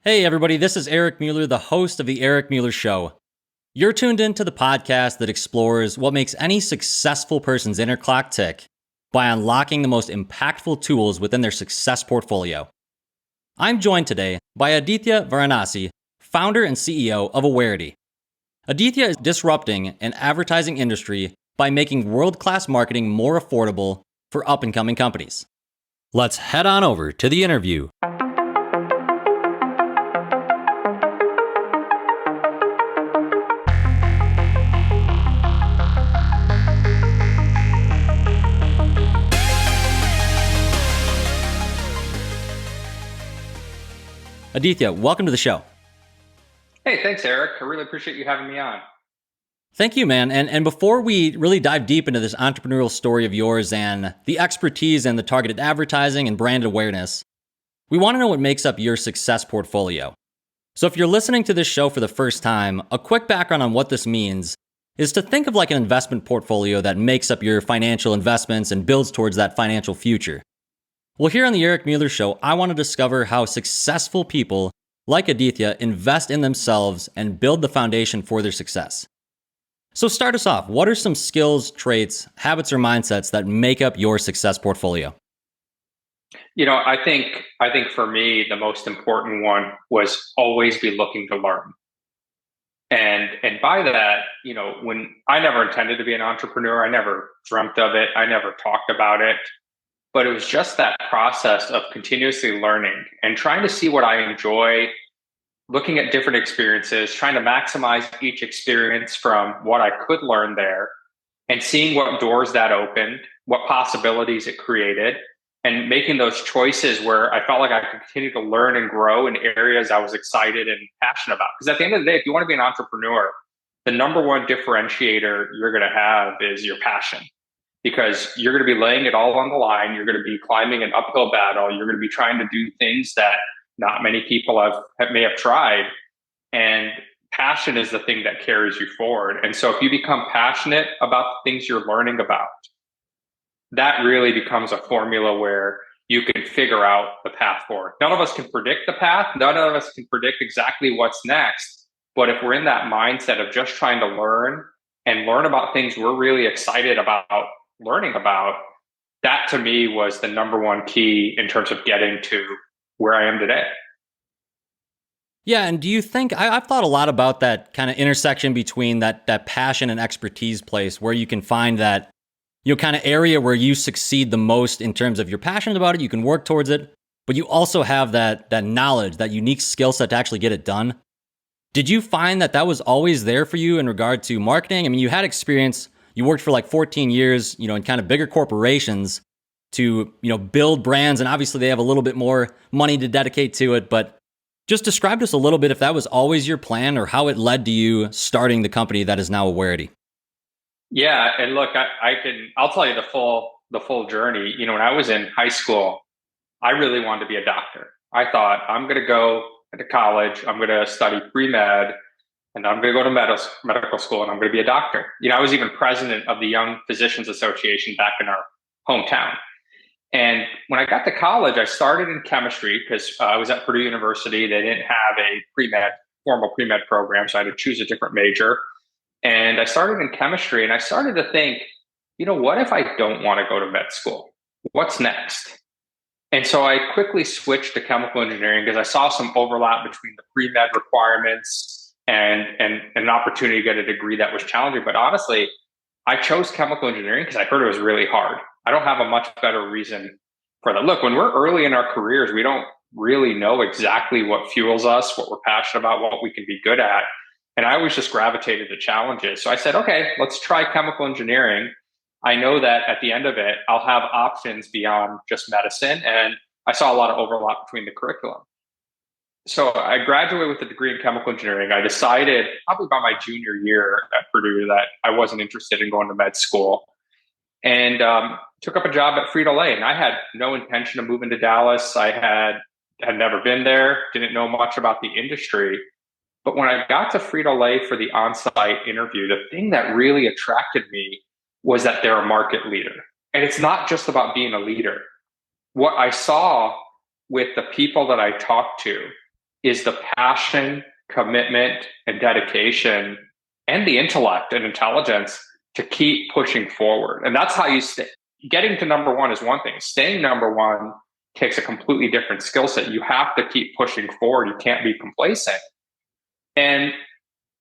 Hey, everybody, this is Eric Mueller, the host of The Eric Mueller Show. You're tuned into the podcast that explores what makes any successful person's inner clock tick by unlocking the most impactful tools within their success portfolio. I'm joined today by Aditya Varanasi, founder and CEO of Awarity. Aditya is disrupting an advertising industry by making world-class marketing more affordable for up-and-coming companies. Let's head on over to the interview. Aditya, welcome to the show. Hey, thanks, Eric. I really appreciate you having me on. Thank you, man. And before we really dive deep into this entrepreneurial story of yours and the expertise and the targeted advertising and brand awareness, we want to know what makes up your success portfolio. So if you're listening to this show for the first time, a quick background on what this means is to think of like an investment portfolio that makes up your financial investments and builds towards that financial future. Well, here on the Eric Mueller Show, I want to discover how successful people like Aditya invest in themselves and build the foundation for their success. So start us off. What are some skills, traits, habits, or mindsets that make up your success portfolio? I think for me, the most important one was always be looking to learn. And by that, when I never intended to be an entrepreneur, I never dreamt of it, I never talked about it. But it was just that process of continuously learning and trying to see what I enjoy, looking at different experiences, trying to maximize each experience from what I could learn there, and seeing what doors that opened, what possibilities it created, and making those choices where I felt like I could continue to learn and grow in areas I was excited and passionate about. Because at the end of the day, if you want to be an entrepreneur, the number one differentiator you're going to have is your passion, because you're going to be laying it all on the line. You're going to be climbing an uphill battle. You're going to be trying to do things that not many people may have tried. And passion is the thing that carries you forward. And so if you become passionate about the things you're learning about, that really becomes a formula where you can figure out the path forward. None of us can predict the path. None of us can predict exactly what's next. But if we're in that mindset of just trying to learn and learn about things we're really excited about learning about, that to me was the number one key in terms of getting to where I am today. Yeah, and do you think, I've thought a lot about that kind of intersection between that passion and expertise place where you can find that, kind of area where you succeed the most in terms of you're passionate about it, you can work towards it, but you also have that knowledge, that unique skill set to actually get it done. Did you find that was always there for you in regard to marketing? I mean, you had experience. You worked for like 14 years, in kind of bigger corporations to, build brands. And obviously they have a little bit more money to dedicate to it. But just describe to us a little bit if that was always your plan or how it led to you starting the company that is now Awarity. Yeah. And look, I'll tell you the full journey. When I was in high school, I really wanted to be a doctor. I thought I'm going to go to college. I'm going to study pre-med. And I'm going to go to medical school and I'm going to be a doctor. I was even president of the Young Physicians Association back in our hometown. And when I got to college, I started in chemistry because I was at Purdue University. They didn't have a formal pre-med program, so I had to choose a different major. And I started in chemistry and I started to think, what if I don't want to go to med school? What's next? And so I quickly switched to chemical engineering because I saw some overlap between the pre-med requirements and an opportunity to get a degree that was challenging. But honestly, I chose chemical engineering because I heard it was really hard. I don't have a much better reason for that. Look, when we're early in our careers, we don't really know exactly what fuels us, what we're passionate about, what we can be good at. And I always just gravitated to challenges. So I said, okay, let's try chemical engineering. I know that at the end of it, I'll have options beyond just medicine. And I saw a lot of overlap between the curriculum. So I graduated with a degree in chemical engineering. I decided probably by my junior year at Purdue that I wasn't interested in going to med school, and took up a job at Frito-Lay. And I had no intention of moving to Dallas. I had never been there, didn't know much about the industry. But when I got to Frito-Lay for the on-site interview, the thing that really attracted me was that they're a market leader. And it's not just about being a leader. What I saw with the people that I talked to is the passion, commitment, and dedication, and the intellect and intelligence to keep pushing forward. And that's how you stay. Getting to number one is one thing. Staying number one takes a completely different skill set. You have to keep pushing forward. You can't be complacent. And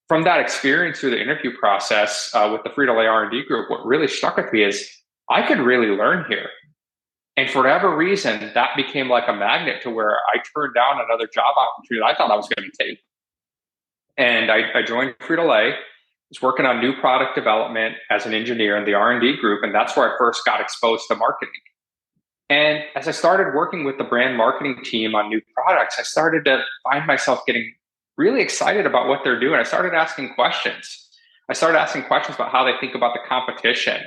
from that experience through the interview process with the Frito-Lay R&D group, what really struck with me is I could really learn here. And for whatever reason, that became like a magnet to where I turned down another job opportunity I thought I was going to take. And I joined Frito-Lay, was working on new product development as an engineer in the R&D group. And that's where I first got exposed to marketing. And as I started working with the brand marketing team on new products, I started to find myself getting really excited about what they're doing. I started asking questions. I started asking questions about how they think about the competition,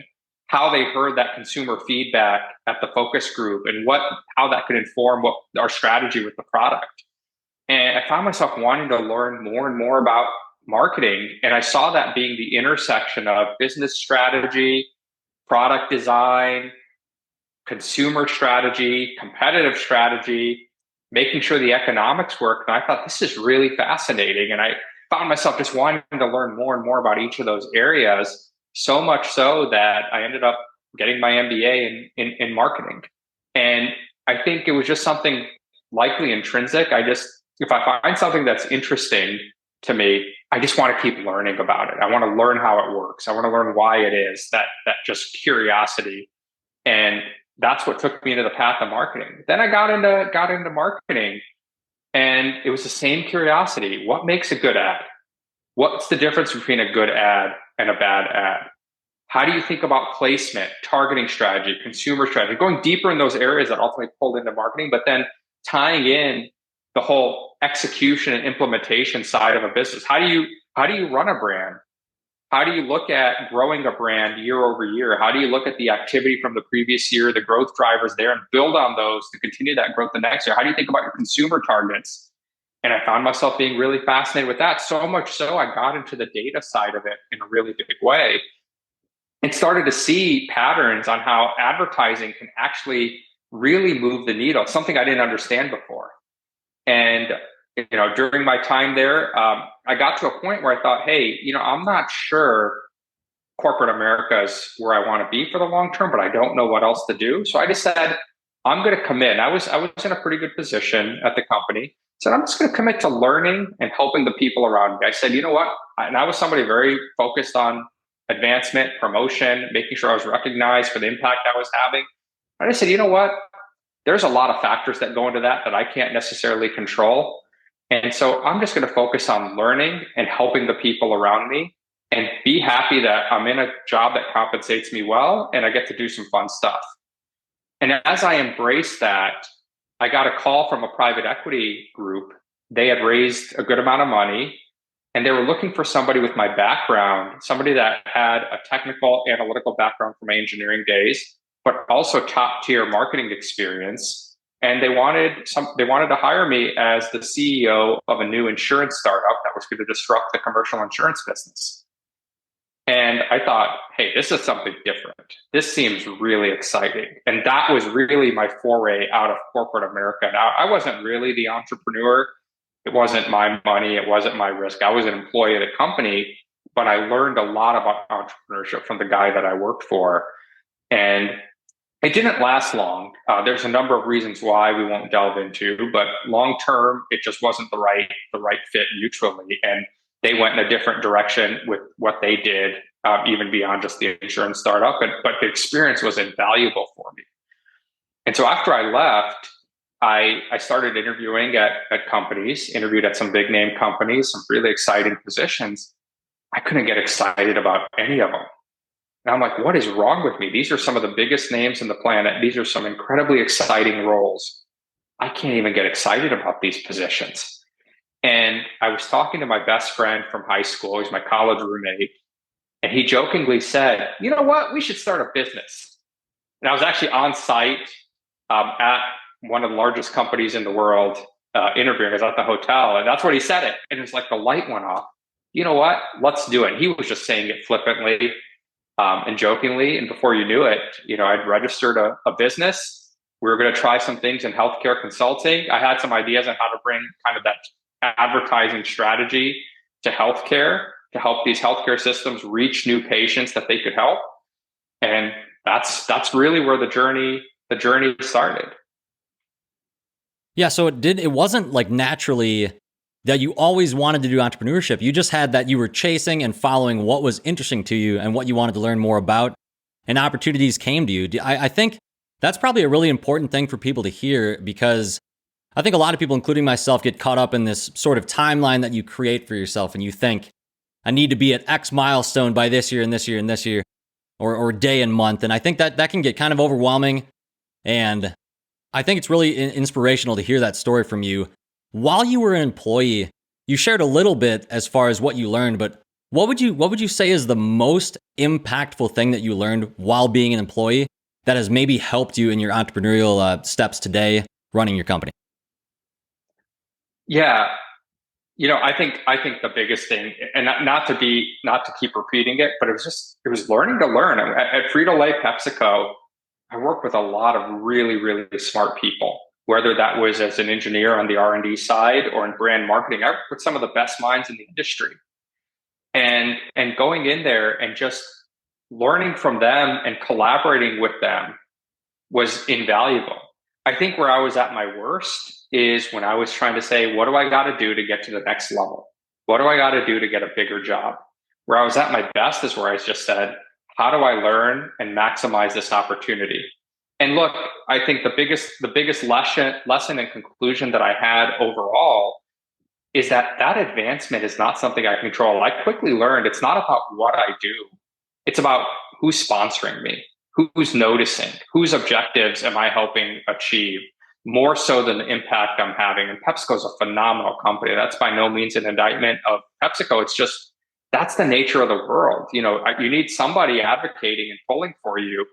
how they heard that consumer feedback at the focus group, and how that could inform what our strategy with the product. And I found myself wanting to learn more and more about marketing. And I saw that being the intersection of business strategy, product design, consumer strategy, competitive strategy, making sure the economics work. And I thought, this is really fascinating. And I found myself just wanting to learn more and more about each of those areas, so much so that I ended up getting my MBA in marketing. And I think it was just something likely intrinsic. If I find something that's interesting to me, I just want to keep learning about it. I want to learn how it works. I want to learn why it is, that just curiosity. And that's what took me into the path of marketing. Then I got into marketing, and it was the same curiosity. What makes a good ad? What's the difference between a good ad and a bad ad? How do you think about placement, targeting strategy, consumer strategy, going deeper in those areas that ultimately pulled into marketing, but then tying in the whole execution and implementation side of a business? How do you run a brand? How do you look at growing a brand year over year? How do you look at the activity from the previous year, the growth drivers there, and build on those to continue that growth the next year? How do you think about your consumer targets? And I found myself being really fascinated with that, so much so I got into the data side of it in a really big way and started to see patterns on how advertising can actually really move the needle, something I didn't understand before. And during my time there, I got to a point where I thought, hey, I'm not sure corporate America is where I want to be for the long term, but I don't know what else to do. So I just said, I'm going to commit. I was in a pretty good position at the company. So I'm just going to commit to learning and helping the people around me. I said, you know what? And I was somebody very focused on advancement, promotion, making sure I was recognized for the impact I was having. And I said, you know what? There's a lot of factors that go into that I can't necessarily control. And so I'm just going to focus on learning and helping the people around me and be happy that I'm in a job that compensates me well and I get to do some fun stuff. And as I embraced that, I got a call from a private equity group. They had raised a good amount of money and they were looking for somebody with my background, somebody that had a technical analytical background from my engineering days, but also top tier marketing experience. And they wanted to hire me as the CEO of a new insurance startup that was going to disrupt the commercial insurance business. And I thought, hey, this is something different. This seems really exciting. And that was really my foray out of corporate America. Now, I wasn't really the entrepreneur. It wasn't my money. It wasn't my risk. I was an employee of the company, but I learned a lot about entrepreneurship from the guy that I worked for. And it didn't last long. There's a number of reasons why we won't delve into, but long term, it just wasn't the right fit mutually. And they went in a different direction with what they did, even beyond just the insurance startup. But the experience was invaluable for me. And so after I left, I started interviewing at companies, interviewed at some big name companies, some really exciting positions. I couldn't get excited about any of them. And I'm like, what is wrong with me? These are some of the biggest names in the planet. These are some incredibly exciting roles. I can't even get excited about these positions. And I was talking to my best friend from high school. He's my college roommate. And he jokingly said, you know what? We should start a business. And I was actually on site at one of the largest companies in the world interviewing. I was at the hotel. And that's what he said it. And it's like the light went off. You know what? Let's do it. He was just saying it flippantly. And jokingly, and before you knew it, I'd registered a business. We were going to try some things in healthcare consulting. I had some ideas on how to bring kind of that advertising strategy to healthcare to help these healthcare systems reach new patients that they could help. And that's really where the journey started. Yeah, so it wasn't like naturally that you always wanted to do entrepreneurship. You just had that you were chasing and following what was interesting to you and what you wanted to learn more about, and opportunities came to you. I think that's probably a really important thing for people to hear, because I think a lot of people, including myself, get caught up in this sort of timeline that you create for yourself, and you think, I need to be at X milestone by this year and this year and this year, or day and month. And I think that can get kind of overwhelming. And I think it's really inspirational to hear that story from you. While you were an employee, you shared a little bit as far as what you learned, but what would you say is the most impactful thing that you learned while being an employee that has maybe helped you in your entrepreneurial steps today running your company? Yeah, I think the biggest thing, and not to keep repeating it, but it was learning to learn. At Frito-Lay, PepsiCo, I worked with a lot of really, really smart people, whether that was as an engineer on the R&D side or in brand marketing. I worked with some of the best minds in the industry, and going in there and just learning from them and collaborating with them was invaluable. I think where I was at my worst is when I was trying to say, what do I got to do to get to the next level? What do I got to do to get a bigger job? Where I was at my best is where I just said, how do I learn and maximize this opportunity? And look, I think the biggest lesson and conclusion that I had overall is that advancement is not something I control. I quickly learned it's not about what I do. It's about who's sponsoring me, who's noticing, whose objectives am I helping achieve, more so than the impact I'm having. And PepsiCo is a phenomenal company. That's by no means an indictment of PepsiCo. It's just, that's the nature of the world. You need somebody advocating and pulling for you.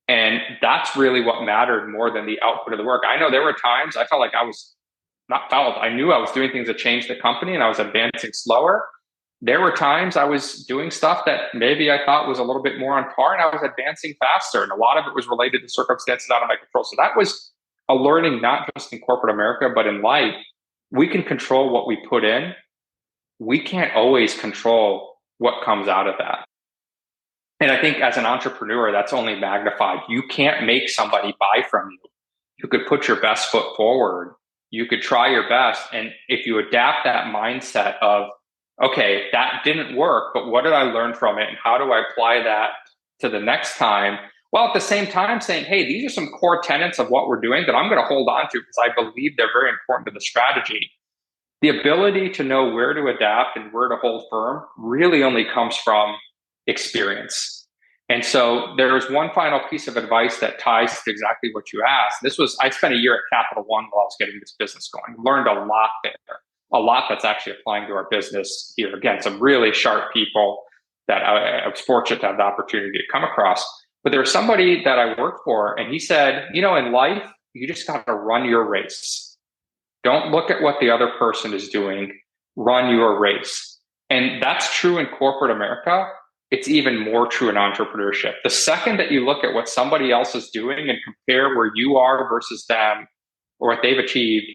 And that's really what mattered more than the output of the work. I know there were times I felt like I knew I was doing things to change the company and I was advancing slower. There were times I was doing stuff that maybe I thought was a little bit more on par and I was advancing faster. And a lot of it was related to circumstances out of my control. So that was a learning, not just in corporate America, but in life. We can control what we put in. We can't always control what comes out of that. And I think as an entrepreneur, that's only magnified. You can't make somebody buy from you. You could put your best foot forward. You could try your best. And if you adapt that mindset of, okay, that didn't work, but what did I learn from it? And how do I apply that to the next time? While at the same time saying, hey, these are some core tenets of what we're doing that I'm going to hold on to because I believe they're very important to the strategy. The ability to know where to adapt and where to hold firm really only comes from experience. And so there's one final piece of advice that ties to exactly what you asked. I spent a year at Capital One while I was getting this business going. Learned a lot there, a lot that's actually applying to our business here. Again, some really sharp people that I was fortunate to have the opportunity to come across. But there was somebody that I worked for, and he said, in life, you just got to run your race. Don't look at what the other person is doing. Run your race. And that's true in corporate America. It's even more true in entrepreneurship. The second that you look at what somebody else is doing and compare where you are versus them or what they've achieved,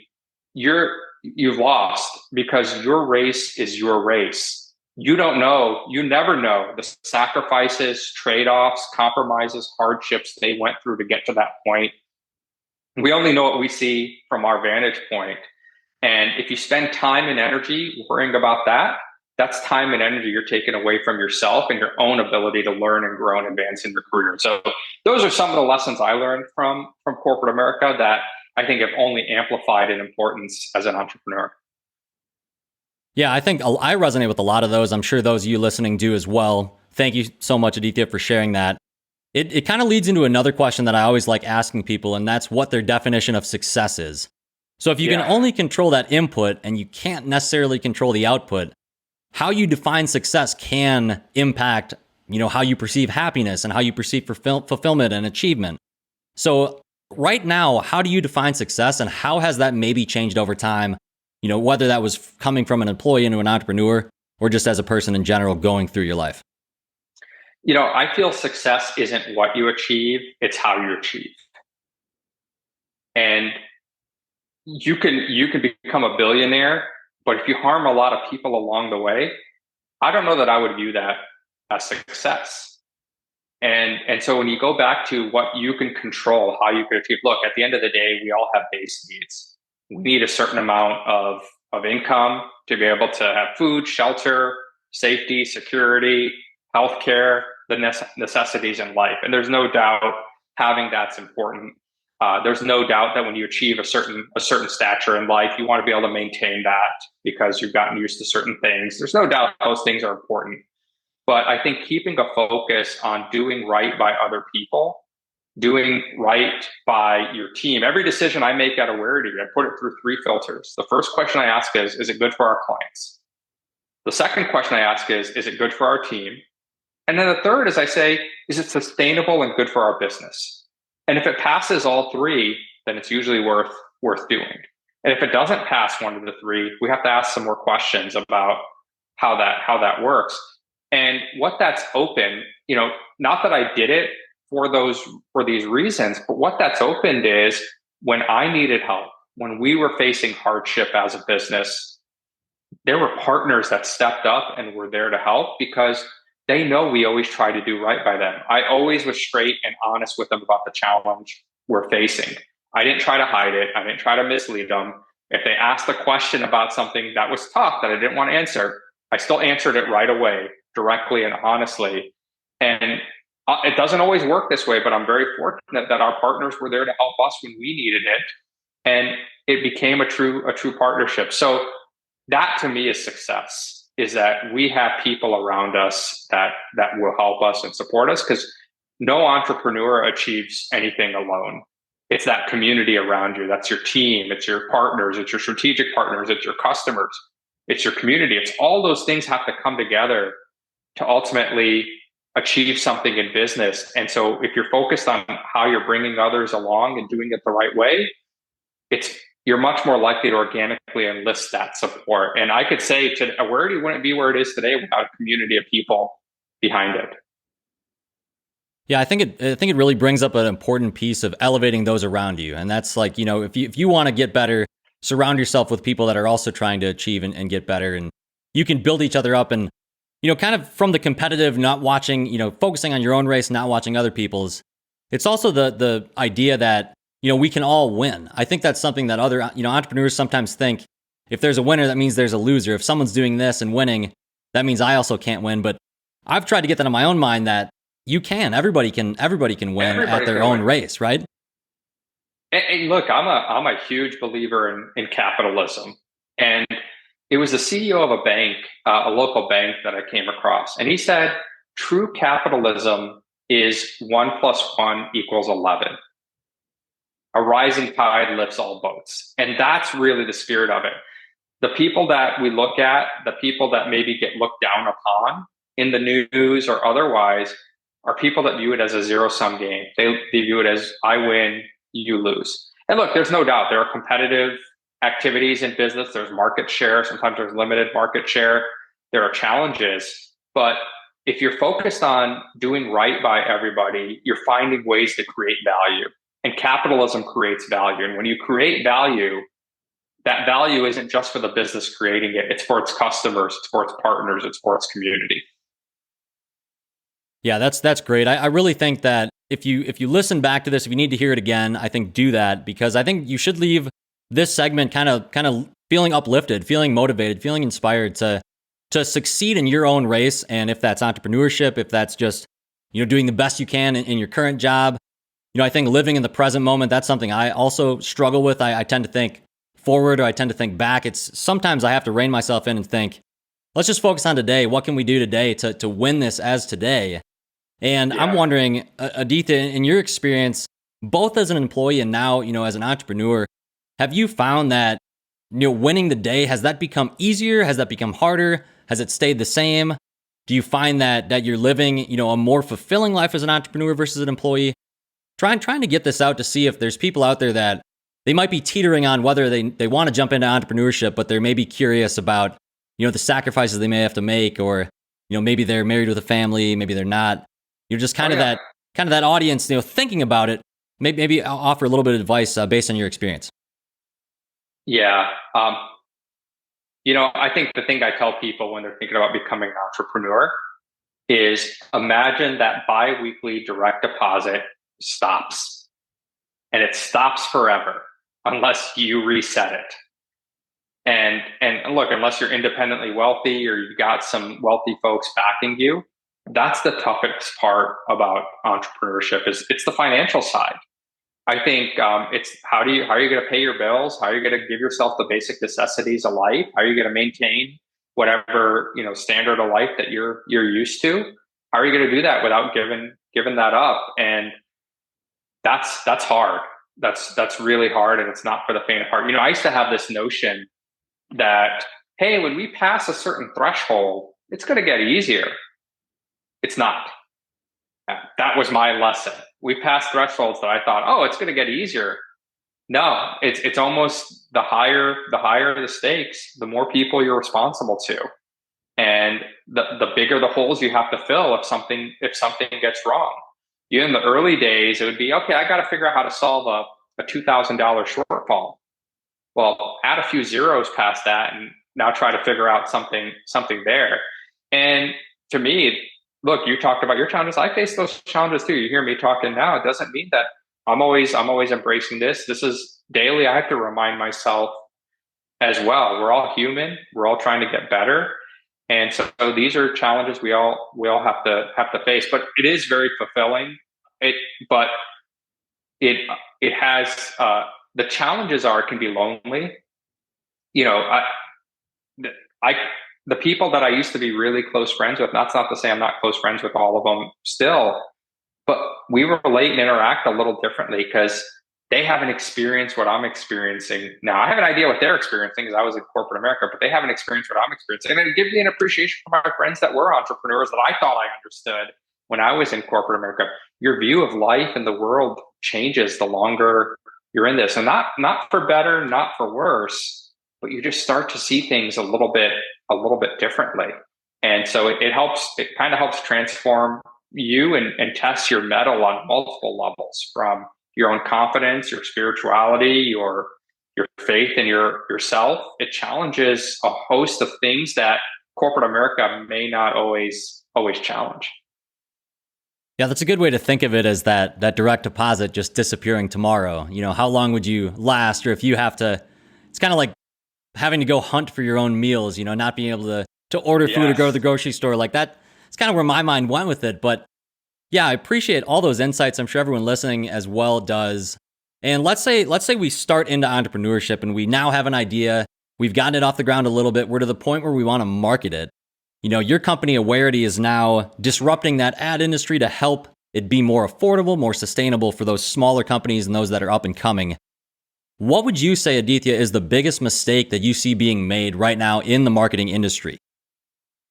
you've lost, because your race is your race. You never know the sacrifices, trade-offs, compromises, hardships they went through to get to that point. We only know what we see from our vantage point. And if you spend time and energy worrying about that, that's time and energy you're taking away from yourself and your own ability to learn and grow and advance in your career. So those are some of the lessons I learned from corporate America that I think have only amplified in importance as an entrepreneur. Yeah, I think I resonate with a lot of those. I'm sure those of you listening do as well. Thank you so much, Aditya, for sharing that. It kind of leads into another question that I always like asking people, and that's what their definition of success is. So if you can only control that input and you can't necessarily control the output, how you define success can impact, how you perceive happiness and how you perceive fulfillment and achievement. So right now, how do you define success, and how has that maybe changed over time? Whether that was coming from an employee into an entrepreneur or just as a person in general going through your life. I feel success isn't what you achieve, it's how you achieve. And you can become a billionaire But if you harm a lot of people along the way, I don't know that I would view that as success. And so when you go back to what you can control, how you can achieve, look, at the end of the day, we all have base needs. We need a certain amount of income to be able to have food, shelter, safety, security, healthcare, the necessities in life. And there's no doubt having that's important. There's no doubt that when you achieve a certain stature in life, you want to be able to maintain that because you've gotten used to certain things. There's no doubt those things are important. But I think keeping a focus on doing right by other people, doing right by your team. Every decision I make at Awarity, I put it through three filters. The first question I ask is it good for our clients? The second question I ask is it good for our team? And then the third is I say, is it sustainable and good for our business? And if it passes all three, then it's usually worth doing. And if it doesn't pass one of the three, we have to ask some more questions about how that works. And what that's open, not that I did it for these reasons, but what that's opened is when I needed help, when we were facing hardship as a business, there were partners that stepped up and were there to help because they know we always try to do right by them. I always was straight and honest with them about the challenge we're facing. I didn't try to hide it. I didn't try to mislead them. If they asked a question about something that was tough that I didn't want to answer, I still answered it right away, directly and honestly. And it doesn't always work this way, but I'm very fortunate that our partners were there to help us when we needed it. And it became a true partnership. So that to me is success, is that we have people around us that will help us and support us, because no entrepreneur achieves anything alone. It's that community around you. That's your team. It's your partners. It's your strategic partners. It's your customers. It's your community. It's all those things have to come together to ultimately achieve something in business. And so if you're focused on how you're bringing others along and doing it the right way, you're much more likely to organically enlist that support. And I could say to Awarity wouldn't be where it is today without a community of people behind it. Yeah, I think it really brings up an important piece of elevating those around you. And that's like, if you want to get better, surround yourself with people that are also trying to achieve and get better. And you can build each other up and, kind of from the competitive, not watching, focusing on your own race, not watching other people's. It's also the idea that, we can all win. I think that's something that other, entrepreneurs sometimes think if there's a winner, that means there's a loser. If someone's doing this and winning, that means I also can't win. But I've tried to get that in my own mind that everybody can win at their own race, right? And look, I'm a huge believer in capitalism. And it was the CEO of a bank, a local bank that I came across. And he said, true capitalism is 1 + 1 = 11. A rising tide lifts all boats. And that's really the spirit of it. The people that we look at, the people that maybe get looked down upon in the news or otherwise, are people that view it as a zero-sum game. They view it as I win, you lose. And look, there's no doubt there are competitive activities in business. There's market share. Sometimes there's limited market share. There are challenges. But if you're focused on doing right by everybody, you're finding ways to create value. And capitalism creates value. And when you create value, that value isn't just for the business creating it. It's for its customers. It's for its partners. It's for its community. Yeah, that's great. I really think that if you listen back to this, if you need to hear it again, I think do that, because I think you should leave this segment kind of feeling uplifted, feeling motivated, feeling inspired to succeed in your own race. And if that's entrepreneurship, if that's just doing the best you can in your current job, I think living in the present moment, that's something I also struggle with. I tend to think forward, or I tend to think back. It's sometimes I have to rein myself in and think, let's just focus on today. What can we do today to win this as today? And yeah. I'm wondering, Aditya, in your experience, both as an employee and now, as an entrepreneur, have you found that, winning the day, has that become easier? Has that become harder? Has it stayed the same? Do you find that you're living, a more fulfilling life as an entrepreneur versus an employee? Trying to get this out to see if there's people out there that they might be teetering on whether they want to jump into entrepreneurship, but they're maybe curious about, the sacrifices they may have to make, or, maybe they're married with a family, maybe they're not. You're just kind of that audience, thinking about it. Maybe I'll offer a little bit of advice based on your experience. Yeah. I think the thing I tell people when they're thinking about becoming an entrepreneur is imagine that biweekly direct deposit stops, and it stops forever unless you reset it. And look, unless you're independently wealthy or you've got some wealthy folks backing you, that's the toughest part about entrepreneurship is it's the financial side. I think it's how are you going to pay your bills? How are you going to give yourself the basic necessities of life? How are you going to maintain whatever standard of life that you're used to? How are you going to do that without giving that up? And that's hard. That's really hard, and it's not for the faint of heart. I used to have this notion that, hey, when we pass a certain threshold, it's going to get easier. It's not. That was my lesson. We passed thresholds that I thought, oh, it's going to get easier. No, it's almost the higher the stakes, the more people you're responsible to, and the bigger the holes you have to fill if something gets wrong. In the early days, it would be, okay, I got to figure out how to solve a $2,000 shortfall. Well, add a few zeros past that and now try to figure out something there. And to me, look, you talked about your challenges. I face those challenges too. You hear me talking now. It doesn't mean that I'm always embracing this. This is daily. I have to remind myself as well. We're all human. We're all trying to get better. And so these are challenges we all have to face, but it is very fulfilling. But it has, the challenges can be lonely. The people that I used to be really close friends with, that's not to say I'm not close friends with all of them still, but we relate and interact a little differently because they haven't experienced what I'm experiencing now. I have an idea what they're experiencing because I was in corporate America, but they haven't experienced what I'm experiencing. And it gives me an appreciation for my friends that were entrepreneurs that I thought I understood when I was in corporate America. Your view of life and the world changes the longer you're in this, and not for better, not for worse, but you just start to see things a little bit differently. And so it kind of helps transform you and test your mettle on multiple levels, from your own confidence, your spirituality, your faith in yourself. It challenges a host of things that corporate America may not always challenge. Yeah, that's a good way to think of it, as that direct deposit just disappearing tomorrow. How long would you last? Or if you have to, it's kind of like having to go hunt for your own meals, not being able to order food or go to the grocery store like that. It's kind of where my mind went with it. But yeah, I appreciate all those insights. I'm sure everyone listening as well does. And let's say we start into entrepreneurship and we now have an idea. We've gotten it off the ground a little bit. We're to the point where we want to market it. Your company, Awarity, is now disrupting that ad industry to help it be more affordable, more sustainable for those smaller companies and those that are up and coming. What would you say, Aditya, is the biggest mistake that you see being made right now in the marketing industry?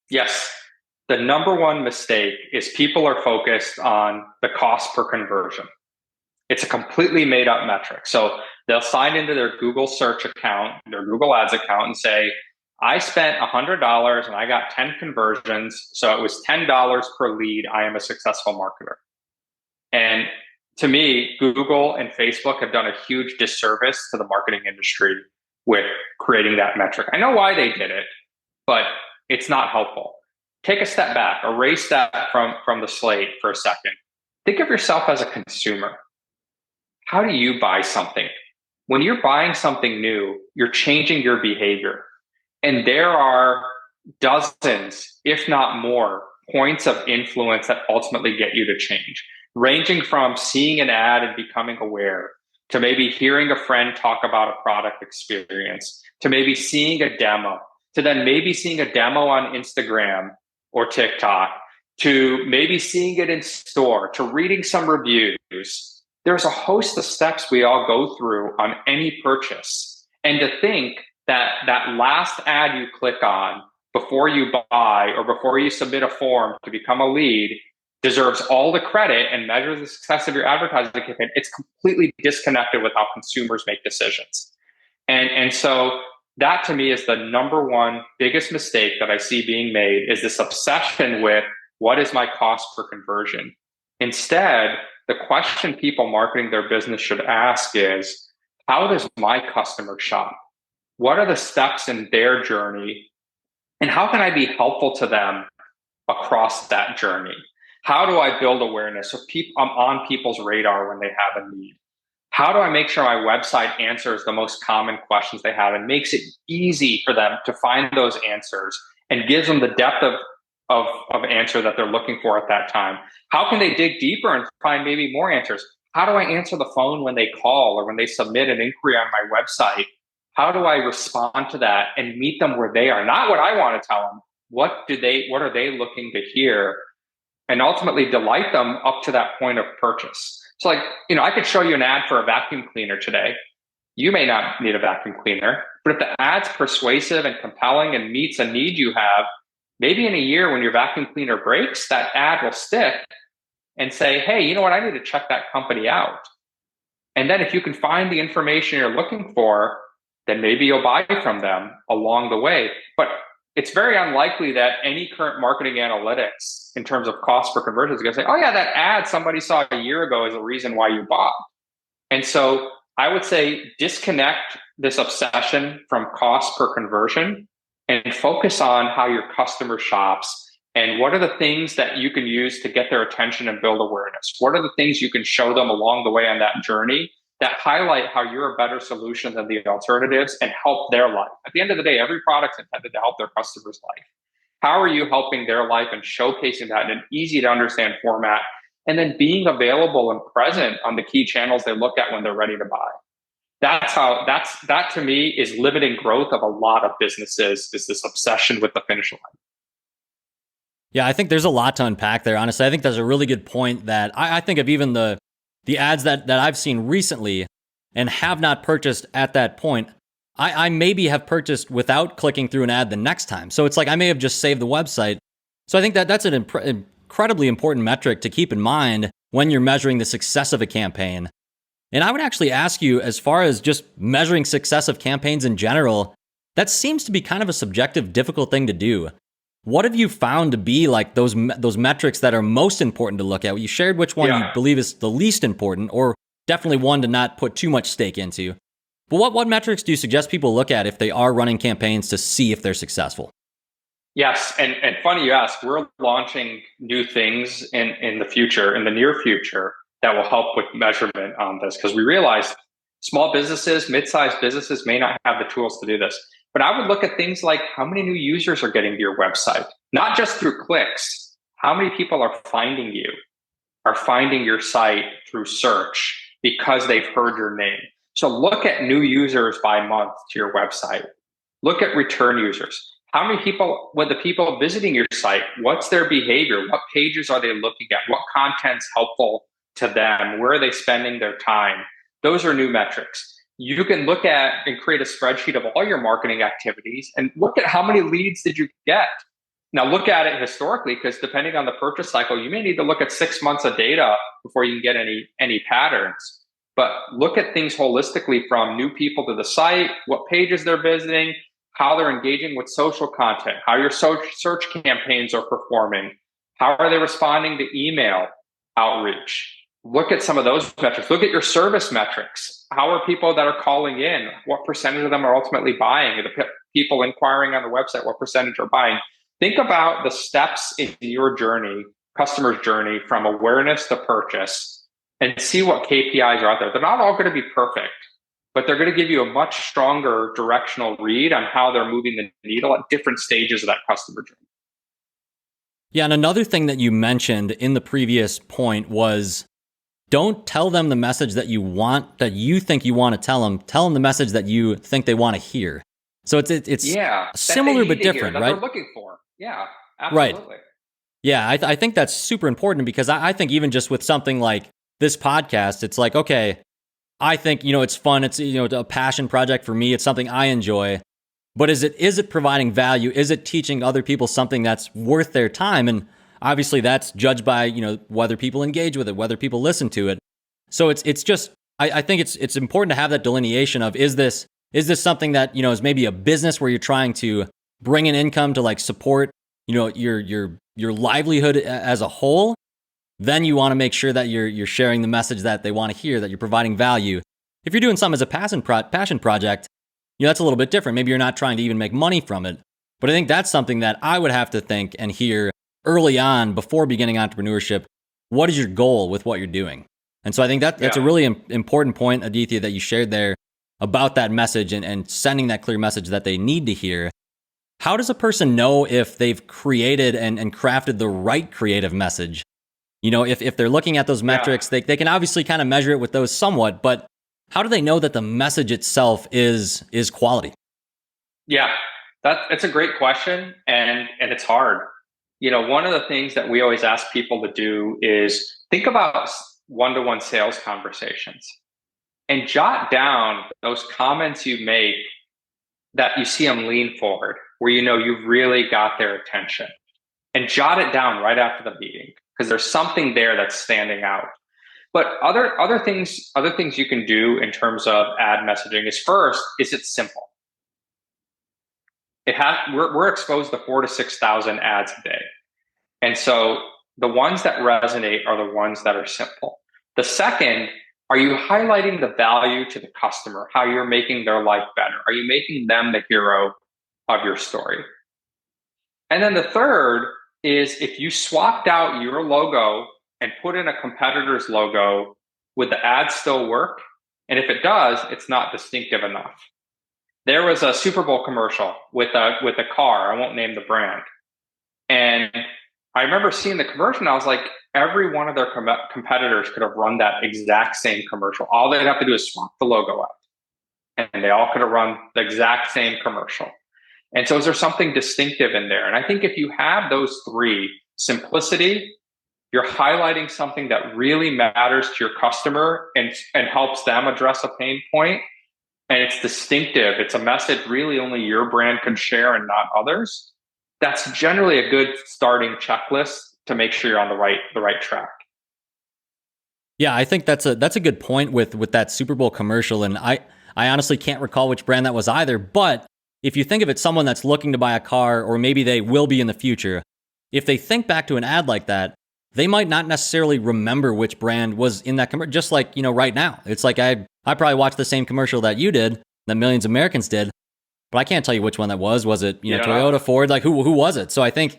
Yes. The number one mistake is people are focused on the cost per conversion. It's a completely made up metric. So they'll sign into their Google search account, their Google Ads account, and say, I spent $100 and I got 10 conversions. So it was $10 per lead. I am a successful marketer. And to me, Google and Facebook have done a huge disservice to the marketing industry with creating that metric. I know why they did it, but it's not helpful. Take a step back, erase that from the slate for a second. Think of yourself as a consumer. How do you buy something? When you're buying something new, you're changing your behavior. And there are dozens, if not more, points of influence that ultimately get you to change, ranging from seeing an ad and becoming aware, to maybe hearing a friend talk about a product experience, to maybe seeing a demo, to then maybe seeing a demo on Instagram or TikTok, to maybe seeing it in store, to reading some reviews. There's a host of steps we all go through on any purchase. And to think that last ad you click on before you buy or before you submit a form to become a lead deserves all the credit and measures the success of your advertising campaign, it's completely disconnected with how consumers make decisions. And so that to me is the number one biggest mistake that I see being made, is this obsession with what is my cost per conversion. Instead, the question people marketing their business should ask is, how does my customer shop? What are the steps in their journey? And how can I be helpful to them across that journey? How do I build awareness so I'm on people's radar when they have a need? How do I make sure my website answers the most common questions they have and makes it easy for them to find those answers and gives them the depth of answer that they're looking for at that time? How can they dig deeper and find maybe more answers? How do I answer the phone when they call or when they submit an inquiry on my website? How do I respond to that and meet them where they are? Not what I want to tell them. What are they looking to hear? And ultimately delight them up to that point of purchase. So like, I could show you an ad for a vacuum cleaner today. You may not need a vacuum cleaner, but if the ad's persuasive and compelling and meets a need you have, maybe in a year when your vacuum cleaner breaks, that ad will stick and say, hey, you know what? I need to check that company out. And then if you can find the information you're looking for, then maybe you'll buy from them along the way. But it's very unlikely that any current marketing analytics in terms of cost per conversion is going to say, oh yeah, that ad somebody saw a year ago is the reason why you bought. And so I would say disconnect this obsession from cost per conversion and focus on how your customer shops and what are the things that you can use to get their attention and build awareness. What are the things you can show them along the way on that journey that highlight how you're a better solution than the alternatives and help their life. At the end of the day, every product's intended to help their customer's life. How are you helping their life and showcasing that in an easy to understand format, and then being available and present on the key channels they look at when they're ready to buy? That to me is limiting growth of a lot of businesses, is this obsession with the finish line. Yeah, I think there's a lot to unpack there. Honestly, I think that's a really good point that I think of even the ads that I've seen recently and have not purchased at that point. I maybe have purchased without clicking through an ad the next time. So it's like I may have just saved the website. So I think that's an incredibly important metric to keep in mind when you're measuring the success of a campaign. And I would actually ask you, as far as just measuring success of campaigns in general, that seems to be kind of a subjective, difficult thing to do. What have you found to be like those metrics that are most important to look at? You shared which one you believe is the least important, or definitely one to not put too much stake into. But what metrics do you suggest people look at if they are running campaigns to see if they're successful? Yes, and funny you ask, we're launching new things in the future, in the near future, that will help with measurement on this, because we realize small businesses, mid-sized businesses may not have the tools to do this. But I would look at things like how many new users are getting to your website, not just through clicks. How many people are finding your site through search because they've heard your name. So look at new users by month to your website. Look at return users. How many people, with the people visiting your site, what's their behavior? What pages are they looking at? What content's helpful to them? Where are they spending their time? Those are new metrics. You can look at and create a spreadsheet of all your marketing activities and look at how many leads did you get. Now look at it historically, because depending on the purchase cycle, you may need to look at 6 months of data before you can get any patterns. But look at things holistically, from new people to the site, what pages they're visiting, how they're engaging with social content, how your search campaigns are performing, how are they responding to email outreach. Look at some of those metrics. Look at your service metrics. How are people that are calling in? What percentage of them are ultimately buying? Are the people inquiring on the website, what percentage are buying? Think about the steps in your journey, customer's journey, from awareness to purchase, and see what KPIs are out there. They're not all going to be perfect, but they're going to give you a much stronger directional read on how they're moving the needle at different stages of that customer journey. Yeah, and another thing that you mentioned in the previous point was, don't tell them the message that you think you want to tell them. Tell them the message that you think they want to hear. So it's similar but different, right? They're looking for. Yeah, absolutely. Right. Yeah, I think that's super important, because I think even just with something like this podcast, it's like, okay, I think, it's fun. It's, a passion project for me. It's something I enjoy. But is it providing value? Is it teaching other people something that's worth their time? And obviously that's judged by, whether people engage with it, whether people listen to it. So it's just, I think it's important to have that delineation of, is this something that, is maybe a business where you're trying to bring in income to like support, your livelihood as a whole? Then you want to make sure that you're sharing the message that they want to hear, that you're providing value. If you're doing something as a passion project, that's a little bit different. Maybe you're not trying to even make money from it. But I think that's something that I would have to think and hear early on before beginning entrepreneurship. What is your goal with what you're doing? And so I think that's a really important point, Aditya, that you shared there about that message and sending that clear message that they need to hear. How does a person know if they've created and crafted the right creative message? If they're looking at those metrics, they can obviously kind of measure it with those somewhat, but how do they know that the message itself is quality? Yeah, it's a great question, and it's hard. One of the things that we always ask people to do is think about one-to-one sales conversations and jot down those comments you make that you see them lean forward, where you've really got their attention, and jot it down right after the meeting because there's something there that's standing out. But other things you can do in terms of ad messaging is, first, is it simple? We're exposed to 4,000 to 6,000 ads a day. And so the ones that resonate are the ones that are simple. The second, are you highlighting the value to the customer, how you're making their life better? Are you making them the hero of your story? And then the third is, if you swapped out your logo and put in a competitor's logo, would the ad still work? And if it does, it's not distinctive enough. There was a Super Bowl commercial with a car. I won't name the brand. And I remember seeing the commercial and I was like, every one of their competitors could have run that exact same commercial. All they'd have to do is swap the logo out, and they all could have run the exact same commercial. And so is there something distinctive in there? And I think if you have those three: simplicity, you're highlighting something that really matters to your customer and helps them address a pain point, and it's distinctive, it's a message really only your brand can share and not others, that's generally a good starting checklist to make sure you're on the right track. Yeah, I think that's a good point with that Super Bowl commercial. And I honestly can't recall which brand that was either. But if you think of it, someone that's looking to buy a car, or maybe they will be in the future, if they think back to an ad like that, they might not necessarily remember which brand was in that commercial. Just like, right now, it's like I probably watched the same commercial that you did, that millions of Americans did, but I can't tell you which one that was. Was it, Toyota, Ford? Like who was it? So I think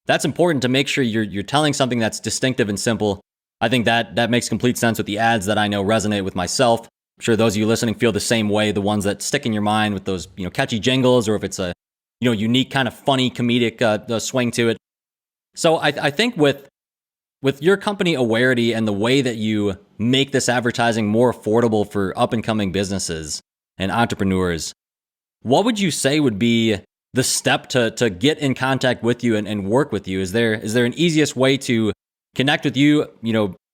that's important to make sure you're telling something that's distinctive and simple. I think that makes complete sense with the ads that I know resonate with myself. I'm sure those of you listening feel the same way, the ones that stick in your mind with those, catchy jingles, or if it's a, unique kind of funny comedic swing to it. So I think with your company Awarity and the way that you make this advertising more affordable for up and coming businesses and entrepreneurs, what would you say would be the step to get in contact with you and work with you? Is there an easiest way to connect with you,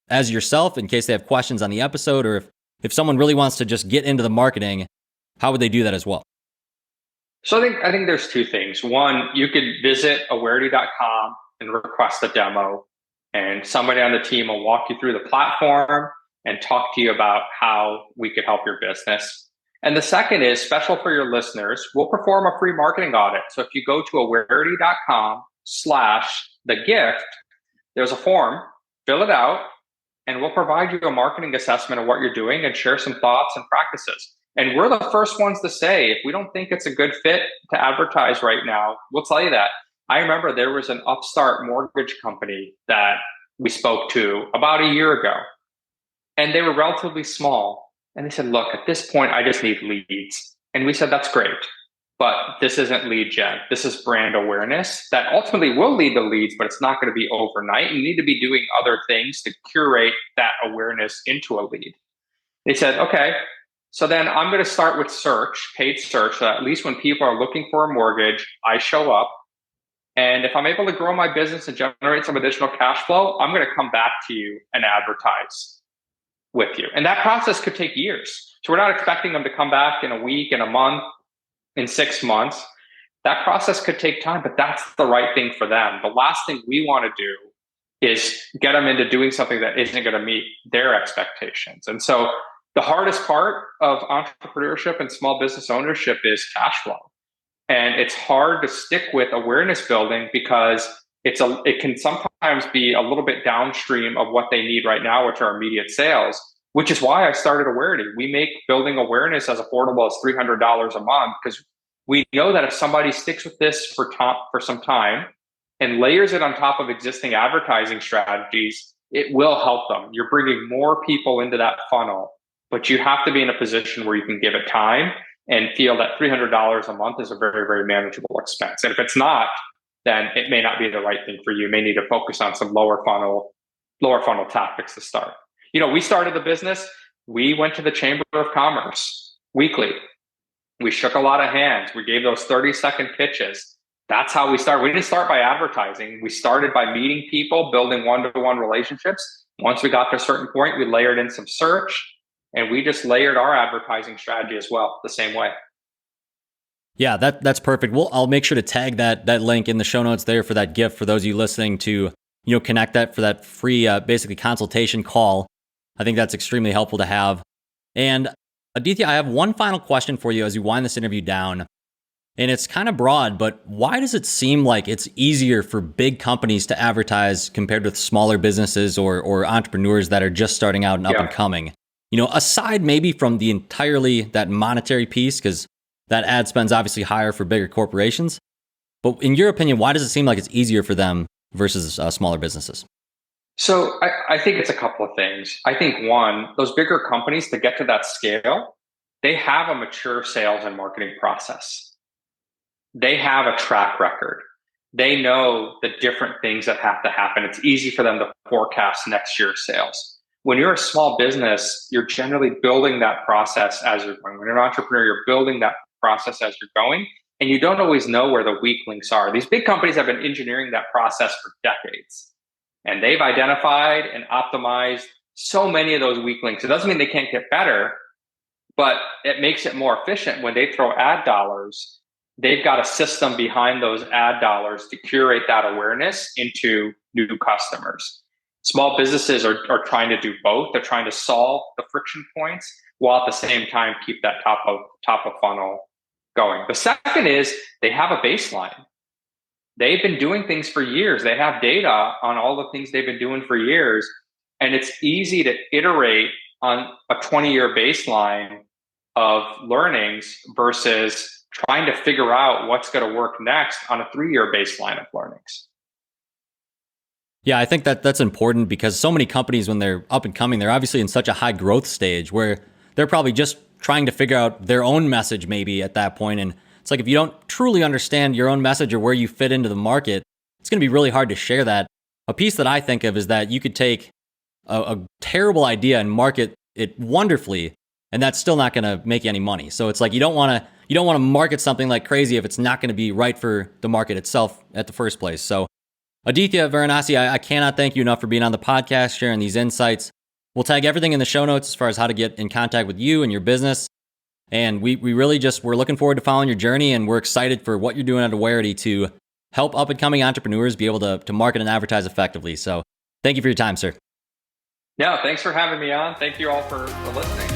as yourself, in case they have questions on the episode, or if someone really wants to just get into the marketing, how would they do that as well? So I think there's two things. One, you could visit awarity.com and request a demo, and somebody on the team will walk you through the platform and talk to you about how we could help your business. And the second is, special for your listeners, we'll perform a free marketing audit. So if you go to awarity.com/thegift, there's a form, fill it out, and we'll provide you a marketing assessment of what you're doing and share some thoughts and practices. And we're the first ones to say, if we don't think it's a good fit to advertise right now, we'll tell you that. I remember there was an upstart mortgage company that we spoke to about a year ago, and they were relatively small. And they said, look, at this point, I just need leads. And we said, that's great, but this isn't lead gen. This is brand awareness that ultimately will lead to leads, but it's not going to be overnight. You need to be doing other things to curate that awareness into a lead. They said, okay, so then I'm going to start with search, paid search, so at least when people are looking for a mortgage, I show up. And if I'm able to grow my business and generate some additional cash flow, I'm going to come back to you and advertise with you. And that process could take years. So we're not expecting them to come back in a week, in a month, in 6 months. That process could take time, but that's the right thing for them. The last thing we want to do is get them into doing something that isn't going to meet their expectations. And so the hardest part of entrepreneurship and small business ownership is cash flow. And it's hard to stick with awareness building because it can sometimes be a little bit downstream of what they need right now, which are immediate sales. which is why I started Awarity. We make building awareness as affordable as $300 a month, because we know that if somebody sticks with this for some time and layers it on top of existing advertising strategies, it will help them. You're bringing more people into that funnel, but you have to be in a position where you can give it time and feel that $300 a month is a very, very manageable expense. And if it's not, then it may not be the right thing for you. You may need to focus on some lower funnel tactics to start. We started the business. We went to the Chamber of Commerce weekly. We shook a lot of hands. We gave those 30-second pitches. That's how we started. We didn't start by advertising. We started by meeting people, building one-to-one relationships. Once we got to a certain point, we layered in some search, and we just layered our advertising strategy as well the same way. Yeah, that's perfect. I'll make sure to tag that link in the show notes there for that gift for those of you listening to connect that for that free basically consultation call. I think that's extremely helpful to have. And Aditya, I have one final question for you as you wind this interview down. And it's kind of broad, but why does it seem like it's easier for big companies to advertise compared with smaller businesses or entrepreneurs that are just starting out and up and coming? Aside maybe from the entirely that monetary piece, because that ad spend's obviously higher for bigger corporations. But in your opinion, why does it seem like it's easier for them versus smaller businesses? So I think it's a couple of things. I think one, those bigger companies, to get to that scale, they have a mature sales and marketing process. They have a track record. They know the different things that have to happen. It's easy for them to forecast next year's sales. When you're a small business, you're generally building that process as you're going. When you're an entrepreneur, you're building that process as you're going, and you don't always know where the weak links are. These big companies have been engineering that process for decades. And they've identified and optimized so many of those weak links. It doesn't mean they can't get better, but it makes it more efficient when they throw ad dollars. They've got a system behind those ad dollars to curate that awareness into new customers. Small businesses are trying to do both. They're trying to solve the friction points while at the same time keep that top of funnel going. The second is they have a baseline. They've been doing things for years. They have data on all the things they've been doing for years. And it's easy to iterate on a 20-year baseline of learnings versus trying to figure out what's going to work next on a 3-year baseline of learnings. Yeah, I think that's important because so many companies, when they're up and coming, they're obviously in such a high growth stage where they're probably just trying to figure out their own message maybe at that point. And it's like, if you don't truly understand your own message or where you fit into the market, it's going to be really hard to share that. A piece that I think of is that you could take a terrible idea and market it wonderfully, and that's still not going to make you any money. So it's like, you don't want to market something like crazy if it's not going to be right for the market itself at the first place. So Aditya Varanasi, I cannot thank you enough for being on the podcast, sharing these insights. We'll tag everything in the show notes as far as how to get in contact with you and your business. And we really we're looking forward to following your journey, and we're excited for what you're doing at Awarity to help up and coming entrepreneurs be able to market and advertise effectively. So thank you for your time, sir. Yeah, thanks for having me on. Thank you all for listening.